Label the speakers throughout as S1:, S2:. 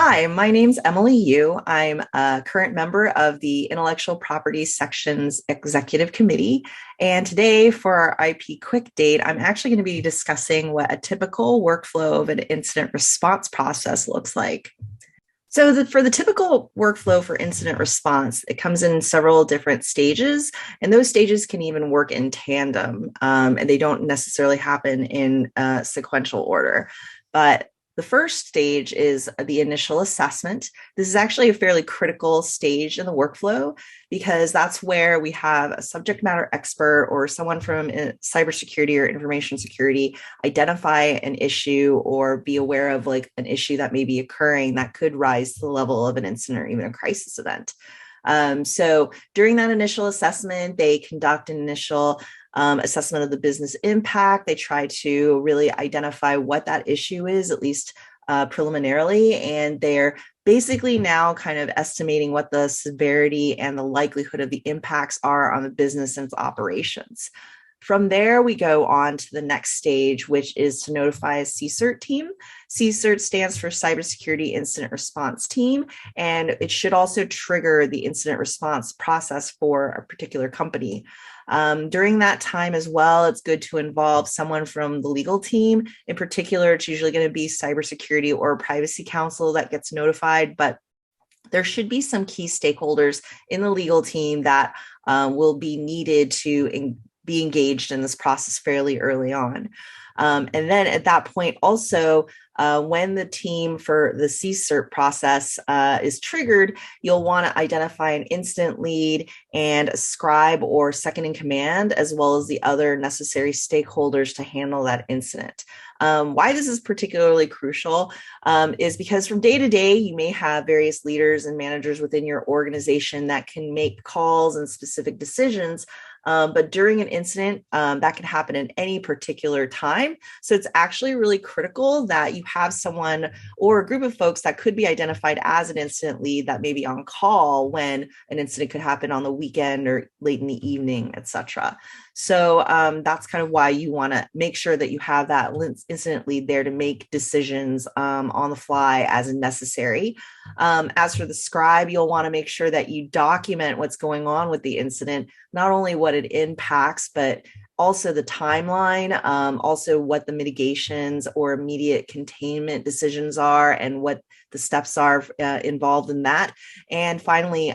S1: Hi, my name's Emily Yu. I'm a current member of the Intellectual Property Section's Executive Committee. And today for our IP QuickDate, I'm actually going to be discussing what a typical workflow of an incident response process looks like. For the typical workflow for incident response, it comes in several different stages, and those stages can even work in tandem, and they don't necessarily happen in sequential order. But the first stage is the initial assessment. This is actually a fairly critical stage in the workflow because that's where we have a subject matter expert or someone from cybersecurity or information security identify an issue or be aware of like an issue that may be occurring that could rise to the level of an incident or even a crisis event. So during that initial assessment, they conduct an initial assessment of the business impact. They try to really identify what that issue is, at least preliminarily, and they're basically now kind of estimating what the severity and the likelihood of the impacts are on the business and its operations. From there, we go on to the next stage, which is to notify a CSIRT team. CSIRT stands for Cybersecurity Incident Response Team, and it should also trigger the incident response process for a particular company. During that time as well, it's good to involve someone from the legal team. In particular, it's usually going to be cybersecurity or privacy counsel that gets notified, but there should be some key stakeholders in the legal team that will be needed to be engaged in this process fairly early on. And then at that point, also, when the team for the CSIRT process is triggered, you'll want to identify an incident lead and a scribe or second in command, as well as the other necessary stakeholders to handle that incident. Why this is particularly crucial is because from day to day, you may have various leaders and managers within your organization that can make calls and specific decisions. But during an incident, that can happen at any particular time. So it's actually really critical that you have someone or a group of folks that could be identified as an incident lead that may be on call when an incident could happen on the weekend or late in the evening, et cetera. So that's kind of why you want to make sure that you have that incident lead there to make decisions on the fly as necessary. As for the scribe, you'll want to make sure that you document what's going on with the incident, not only what it impacts, but also the timeline, also what the mitigations or immediate containment decisions are and what the steps are involved in that. And finally,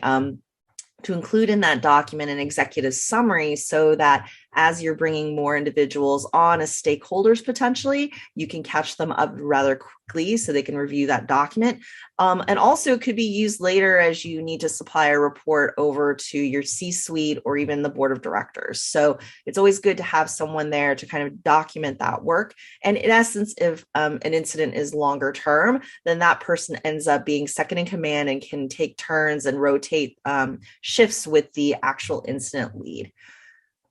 S1: to include in that document an executive summary so that as you're bringing more individuals on as stakeholders potentially, you can catch them up rather quickly so they can review that document. And also it could be used later as you need to supply a report over to your C-suite or even the board of directors. So it's always good to have someone there to kind of document that work. And in essence, if an incident is longer term, then that person ends up being second in command and can take turns and rotate shifts with the actual incident lead.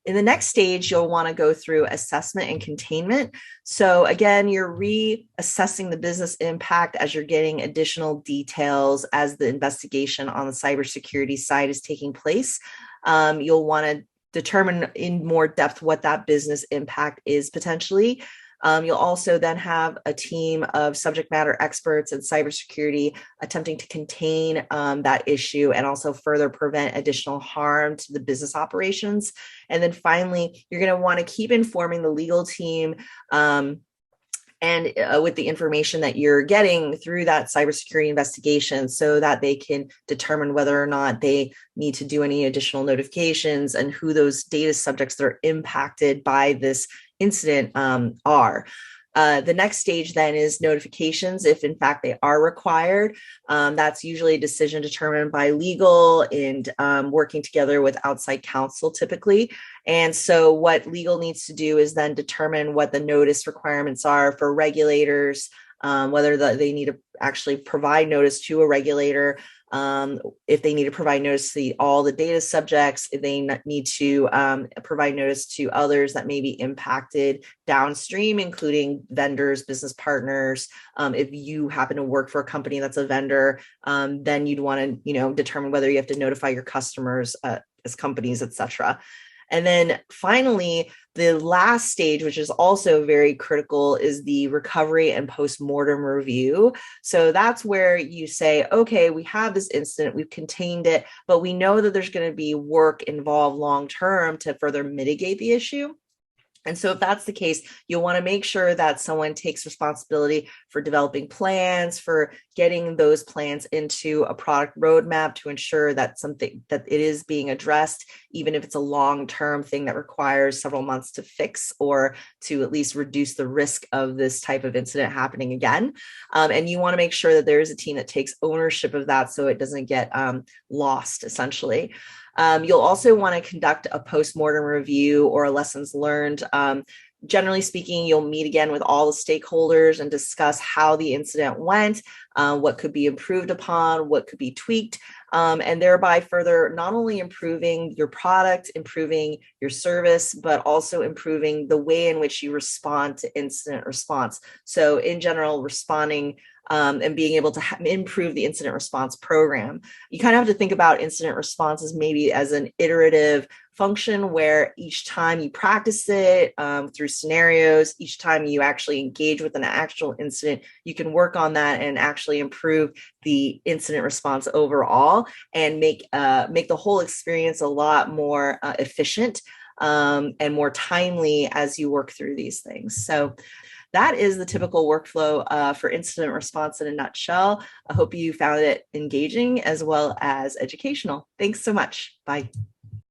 S1: In the next stage, you'll want to go through assessment and containment. So again, you're reassessing the business impact as you're getting additional details as the investigation on the cybersecurity side is taking place. You'll want to determine in more depth what that business impact is potentially. You'll also then have a team of subject matter experts in cybersecurity attempting to contain that issue and also further prevent additional harm to the business operations. And then finally, you're going to want to keep informing the legal team and with the information that you're getting through that cybersecurity investigation so that they can determine whether or not they need to do any additional notifications and who those data subjects that are impacted by this incident are. The next stage then is notifications, if in fact they are required. That's usually a decision determined by legal and working together with outside counsel typically. And so what legal needs to do is then determine what the notice requirements are for regulators, whether they need to actually provide notice to a regulator, if they need to provide notice to all the data subjects, if they need to provide notice to others that may be impacted downstream, including vendors, business partners. If you happen to work for a company that's a vendor, then you'd want to, determine whether you have to notify your customers as companies, et cetera. And then finally, the last stage, which is also very critical, is the recovery and postmortem review. So that's where you say, okay, we have this incident, we've contained it, but we know that there's going to be work involved long term to further mitigate the issue. And so if that's the case, you'll want to make sure that someone takes responsibility for developing plans, for getting those plans into a product roadmap to ensure that it is being addressed, even if it's a long-term thing that requires several months to fix or to at least reduce the risk of this type of incident happening again. And you want to make sure that there is a team that takes ownership of that so it doesn't get lost, essentially. You'll also want to conduct a postmortem review or a lessons learned. Generally speaking, you'll meet again with all the stakeholders and discuss how the incident went, what could be improved upon, what could be tweaked, and thereby further not only improving your product, improving your service, but also improving the way in which you respond to incident response. So in general, responding and being able to improve the incident response program. You kind of have to think about incident responses maybe as an iterative function where each time you practice it through scenarios, each time you actually engage with an actual incident, you can work on that and actually improve the incident response overall and make the whole experience a lot more efficient and more timely as you work through these things. So that is the typical workflow for incident response in a nutshell. I hope you found it engaging as well as educational. Thanks so much. Bye.